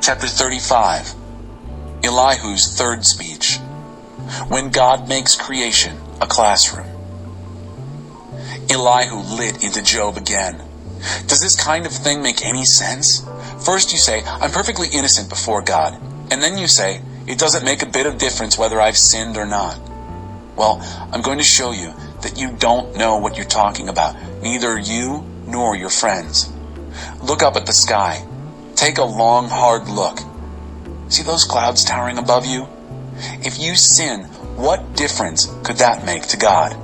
Chapter 35, Elihu's third speech. When God makes creation a classroom. Elihu lit into Job again. Does this kind of thing make any sense? First you say, I'm perfectly innocent before God. And then you say, it doesn't make a bit of difference whether I've sinned or not. Well, I'm going to show you that you don't know what you're talking about, neither you nor your friends. Look up at the sky. Take a long, hard look. See those clouds towering above you? If you sin, what difference could that make to God?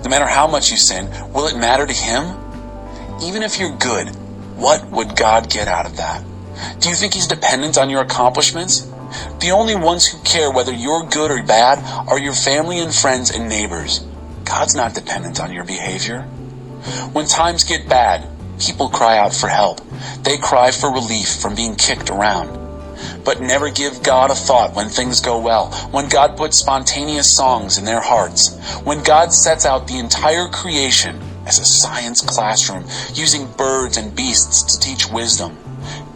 No matter how much you sin, will it matter to Him? Even if you're good, what would God get out of that? Do you think He's dependent on your accomplishments? The only ones who care whether you're good or bad are your family and friends and neighbors. God's not dependent on your behavior. When times get bad, people cry out for help. They cry for relief from being kicked around. But never give God a thought when things go well, when God puts spontaneous songs in their hearts, when God sets out the entire creation as a science classroom, using birds and beasts to teach wisdom.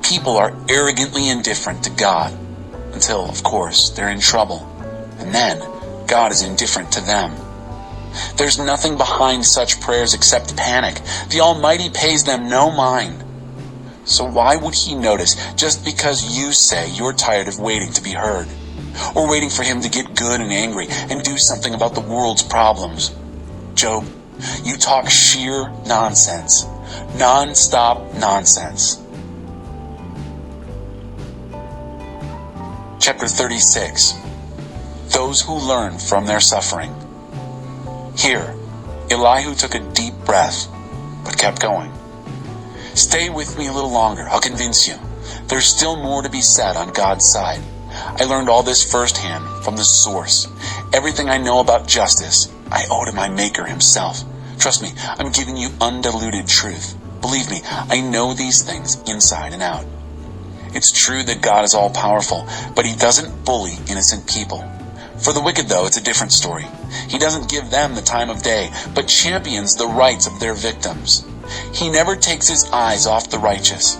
People are arrogantly indifferent to God, until, of course, they're in trouble. And then, God is indifferent to them. There's nothing behind such prayers except panic. The Almighty pays them no mind. So why would He notice just because you say you're tired of waiting to be heard? Or waiting for Him to get good and angry and do something about the world's problems? Job, you talk sheer nonsense. Non-stop nonsense. Chapter 36. Those who learn from their suffering. Here, Elihu took a deep breath, but kept going. Stay with me a little longer, I'll convince you. There's still more to be said on God's side. I learned all this firsthand from the source. Everything I know about justice, I owe to my Maker Himself. Trust me, I'm giving you undiluted truth. Believe me, I know these things inside and out. It's true that God is all-powerful, but He doesn't bully innocent people. For the wicked, though, it's a different story. He doesn't give them the time of day, but champions the rights of their victims. He never takes His eyes off the righteous.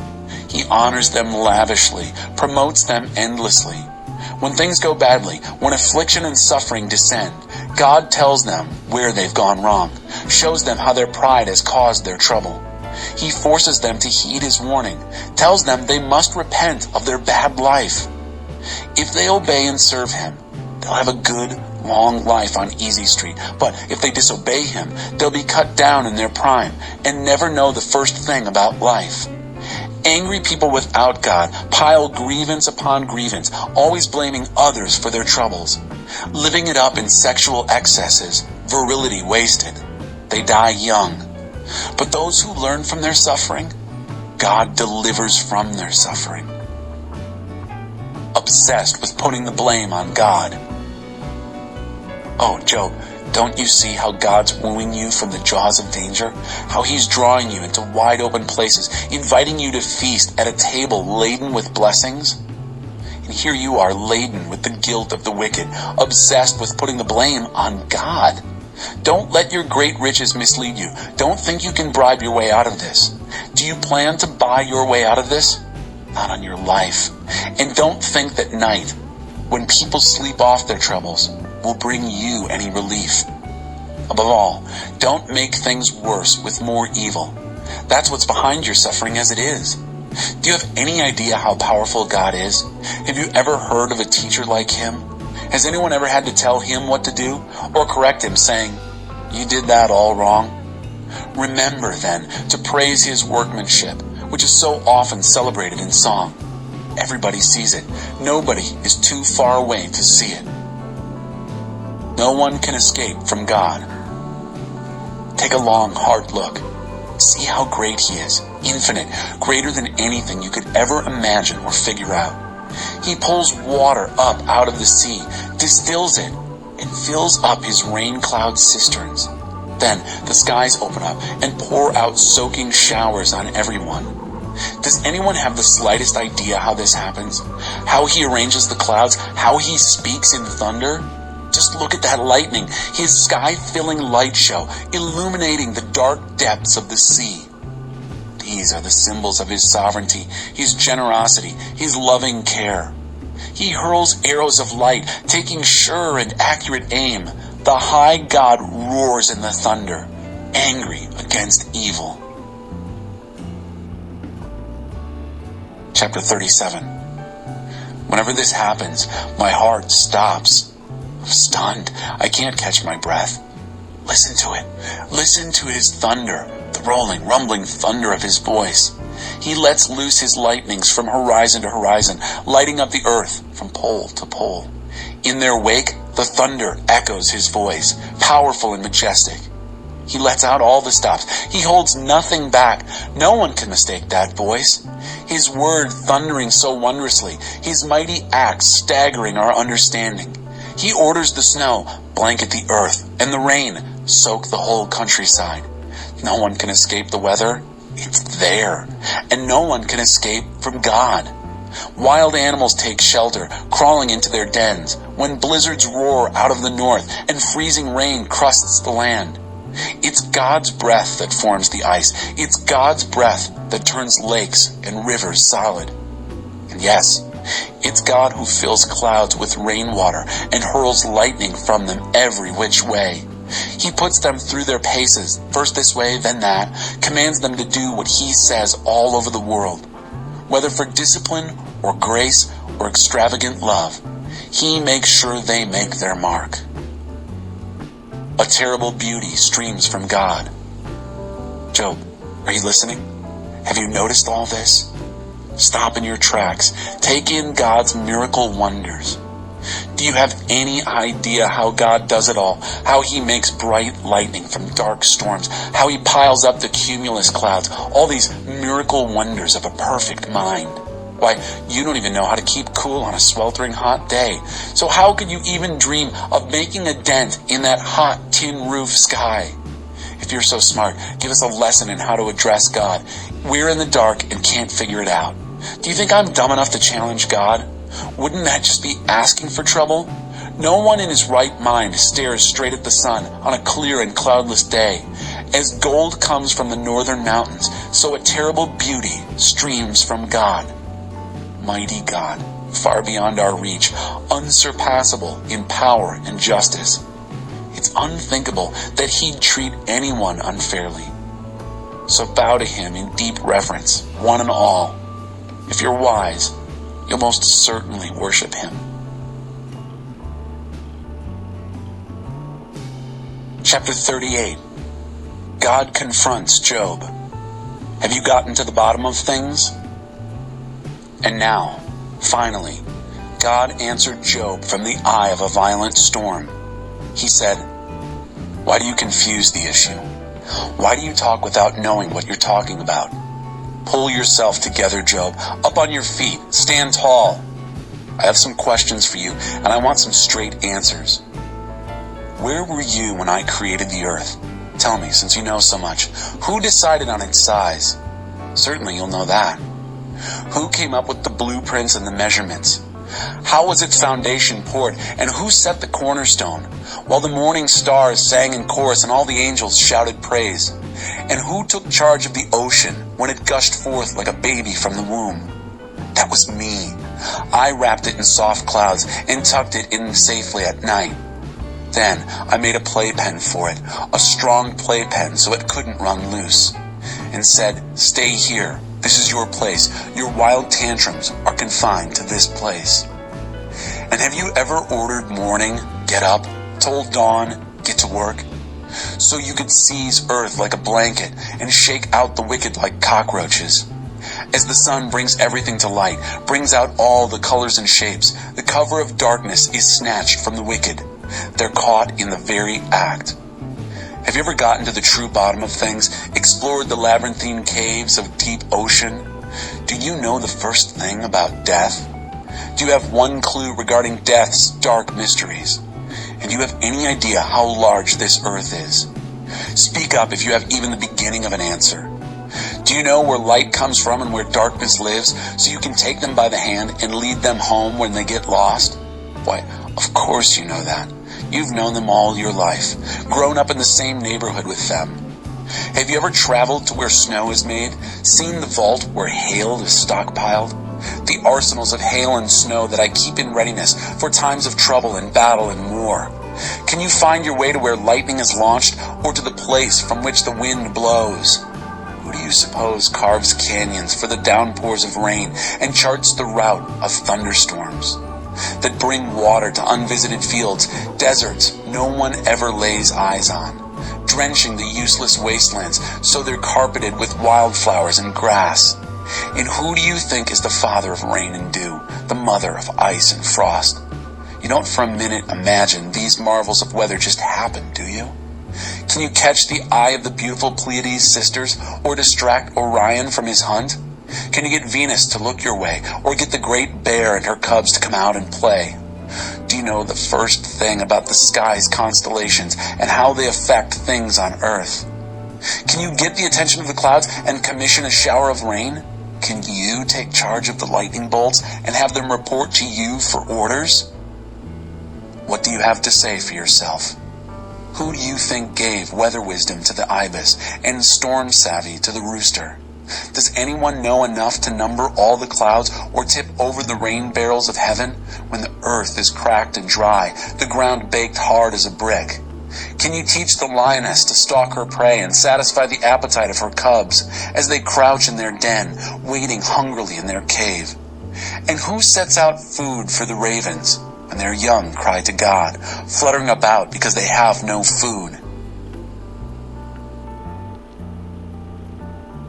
He honors them lavishly, promotes them endlessly. When things go badly, when affliction and suffering descend, God tells them where they've gone wrong, shows them how their pride has caused their trouble. He forces them to heed His warning, tells them they must repent of their bad life. If they obey and serve Him, they'll have a good, long life on Easy Street. But if they disobey Him, they'll be cut down in their prime and never know the first thing about life. Angry people without God pile grievance upon grievance, always blaming others for their troubles, living it up in sexual excesses, virility wasted. They die young. But those who learn from their suffering, God delivers from their suffering. Obsessed with putting the blame on God. Oh, Job, don't you see how God's wooing you from the jaws of danger? How He's drawing you into wide open places, inviting you to feast at a table laden with blessings? And here you are laden with the guilt of the wicked, obsessed with putting the blame on God. Don't let your great riches mislead you. Don't think you can bribe your way out of this. Do you plan to buy your way out of this? Not on your life. And don't think that night, when people sleep off their troubles, will bring you any relief. Above all, don't make things worse with more evil. That's what's behind your suffering as it is. Do you have any idea how powerful God is? Have you ever heard of a teacher like Him? Has anyone ever had to tell Him what to do or correct Him saying, "You did that all wrong"? Remember then to praise His workmanship, which is so often celebrated in song. Everybody sees it. Nobody is too far away to see it. No one can escape from God. Take a long, hard look. See how great He is, infinite, greater than anything you could ever imagine or figure out. He pulls water up out of the sea, distills it, and fills up His rain cloud cisterns. Then the skies open up and pour out soaking showers on everyone. Does anyone have the slightest idea how this happens? How He arranges the clouds? How He speaks in thunder? Just look at that lightning, His sky-filling light show, illuminating the dark depths of the sea. These are the symbols of his sovereignty, his generosity, his loving care. He hurls arrows of light, taking sure and accurate aim. The high God roars in the thunder, angry against evil. Chapter 37. Whenever this happens, my heart stops. I'm stunned. I can't catch my breath. Listen to it. Listen to his thunder, the rolling, rumbling thunder of his voice. He lets loose his lightnings from horizon to horizon, lighting up the earth from pole to pole. In their wake, the thunder echoes his voice, powerful and majestic. He lets out all the stops. He holds nothing back. No one can mistake that voice. His word thundering so wondrously, his mighty acts staggering our understanding. He orders the snow blanket the earth, and the rain soak the whole countryside. No one can escape the weather. It's there. And no one can escape from God. Wild animals take shelter, crawling into their dens, when blizzards roar out of the north and freezing rain crusts the land. It's God's breath that forms the ice. It's God's breath that turns lakes and rivers solid. And yes, it's God who fills clouds with rainwater and hurls lightning from them every which way. He puts them through their paces, first this way, then that, commands them to do what he says all over the world. Whether for discipline or grace or extravagant love, he makes sure they make their mark. A terrible beauty streams from God. Job, are you listening? Have you noticed all this? Stop in your tracks. Take in God's miracle wonders. Do you have any idea how God does it all? How he makes bright lightning from dark storms? How he piles up the cumulus clouds? All these miracle wonders of a perfect mind. Why, you don't even know how to keep cool on a sweltering hot day. So how could you even dream of making a dent in that hot tin roof sky? If you're so smart, give us a lesson in how to address God. We're in the dark and can't figure it out. Do you think I'm dumb enough to challenge God? Wouldn't that just be asking for trouble? No one in his right mind stares straight at the sun on a clear and cloudless day. As gold comes from the northern mountains, so a terrible beauty streams from God. Mighty God, far beyond our reach, unsurpassable in power and justice. It's unthinkable that he'd treat anyone unfairly. So bow to him in deep reverence, one and all. If you're wise, you'll most certainly worship him. Chapter 38. God confronts Job. Have you gotten to the bottom of things? And now, finally, God answered Job from the eye of a violent storm. He said, "Why do you confuse the issue? Why do you talk without knowing what you're talking about? Pull yourself together, Job. Up on your feet. Stand tall. I have some questions for you, and I want some straight answers. Where were you when I created the earth? Tell me, since you know so much. Who decided on its size? Certainly you'll know that. Who came up with the blueprints and the measurements? How was its foundation poured, and who set the cornerstone, while the morning stars sang in chorus and all the angels shouted praise? And who took charge of the ocean when it gushed forth like a baby from the womb? That was me. I wrapped it in soft clouds and tucked it in safely at night. Then I made a playpen for it, a strong playpen so it couldn't run loose, and said, 'Stay here. This is your place. Your wild tantrums are confined to this place.' And have you ever ordered morning, get up, told dawn, get to work? So you could seize earth like a blanket and shake out the wicked like cockroaches. As the sun brings everything to light, brings out all the colors and shapes, the cover of darkness is snatched from the wicked. They're caught in the very act. Have you ever gotten to the true bottom of things, explored the labyrinthine caves of deep ocean? Do you know the first thing about death? Do you have one clue regarding death's dark mysteries? And do you have any idea how large this earth is? Speak up if you have even the beginning of an answer. Do you know where light comes from and where darkness lives, so you can take them by the hand and lead them home when they get lost? Why, of course you know that. You've known them all your life, grown up in the same neighborhood with them. Have you ever traveled to where snow is made, seen the vault where hail is stockpiled? The arsenals of hail and snow that I keep in readiness for times of trouble and battle and war. Can you find your way to where lightning is launched, or to the place from which the wind blows? Who do you suppose carves canyons for the downpours of rain and charts the route of thunderstorms that bring water to unvisited fields, deserts no one ever lays eyes on, drenching the useless wastelands so they're carpeted with wildflowers and grass? And who do you think is the father of rain and dew, the mother of ice and frost? You don't for a minute imagine these marvels of weather just happen, do you? Can you catch the eye of the beautiful Pleiades sisters, or distract Orion from his hunt? Can you get Venus to look your way, or get the Great Bear and her cubs to come out and play? Do you know the first thing about the sky's constellations and how they affect things on Earth? Can you get the attention of the clouds and commission a shower of rain? Can you take charge of the lightning bolts and have them report to you for orders? What do you have to say for yourself? Who do you think gave weather wisdom to the ibis and storm savvy to the rooster? Does anyone know enough to number all the clouds or tip over the rain barrels of heaven when the earth is cracked and dry, the ground baked hard as a brick? Can you teach the lioness to stalk her prey and satisfy the appetite of her cubs as they crouch in their den, waiting hungrily in their cave? And who sets out food for the ravens when their young cry to God, fluttering about because they have no food?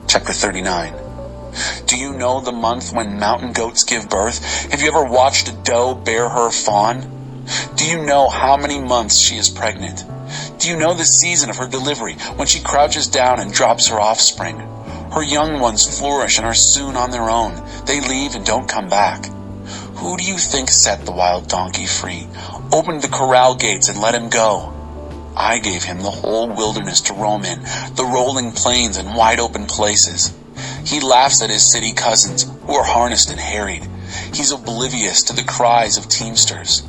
Chapter 39. Do you know the month when mountain goats give birth? Have you ever watched a doe bear her fawn? Do you know how many months she is pregnant? Do you know the season of her delivery, when she crouches down and drops her offspring? Her young ones flourish and are soon on their own. They leave and don't come back. Who do you think set the wild donkey free, opened the corral gates and let him go? I gave him the whole wilderness to roam in, the rolling plains and wide open places. He laughs at his city cousins, who are harnessed and harried. He's oblivious to the cries of teamsters.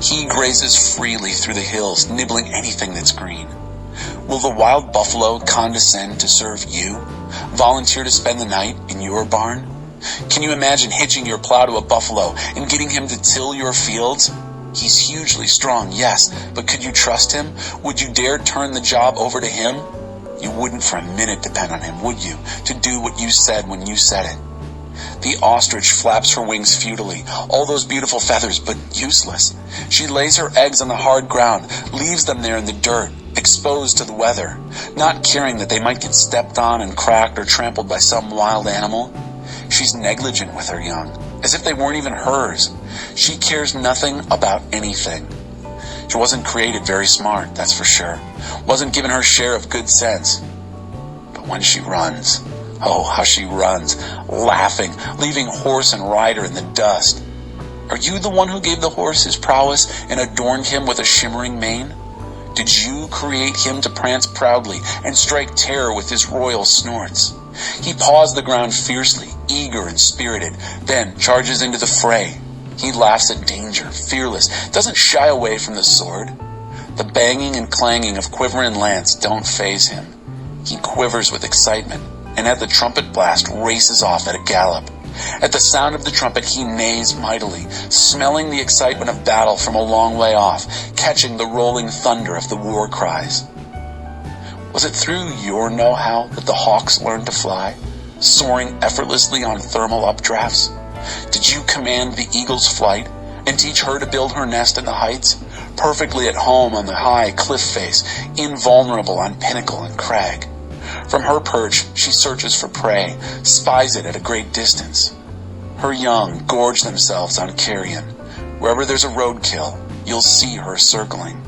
He grazes freely through the hills, nibbling anything that's green. Will the wild buffalo condescend to serve you, volunteer to spend the night in your barn? Can you imagine hitching your plow to a buffalo and getting him to till your fields? He's hugely strong, yes, but could you trust him? Would you dare turn the job over to him? You wouldn't for a minute depend on him, would you, to do what you said when you said it? The ostrich flaps her wings futilely, all those beautiful feathers, but useless. She lays her eggs on the hard ground, leaves them there in the dirt, exposed to the weather, not caring that they might get stepped on and cracked or trampled by some wild animal. She's negligent with her young, as if they weren't even hers. She cares nothing about anything. She wasn't created very smart, that's for sure. Wasn't given her share of good sense. But when she runs, oh, how she runs, laughing, leaving horse and rider in the dust. Are you the one who gave the horse his prowess and adorned him with a shimmering mane? Did you create him to prance proudly and strike terror with his royal snorts? He paws the ground fiercely, eager and spirited, then charges into the fray. He laughs at danger, fearless, doesn't shy away from the sword. The banging and clanging of quiver and lance don't faze him. He quivers with excitement, and at the trumpet blast races off at a gallop. At the sound of the trumpet he neighs mightily, smelling the excitement of battle from a long way off, catching the rolling thunder of the war cries. Was it through your know-how that the hawks learned to fly, soaring effortlessly on thermal updrafts? Did you command the eagle's flight and teach her to build her nest in the heights, perfectly at home on the high cliff face, invulnerable on pinnacle and crag? From her perch she searches for prey, spies it at a great distance. Her young gorge themselves on carrion. Wherever there's a roadkill, you'll see her circling.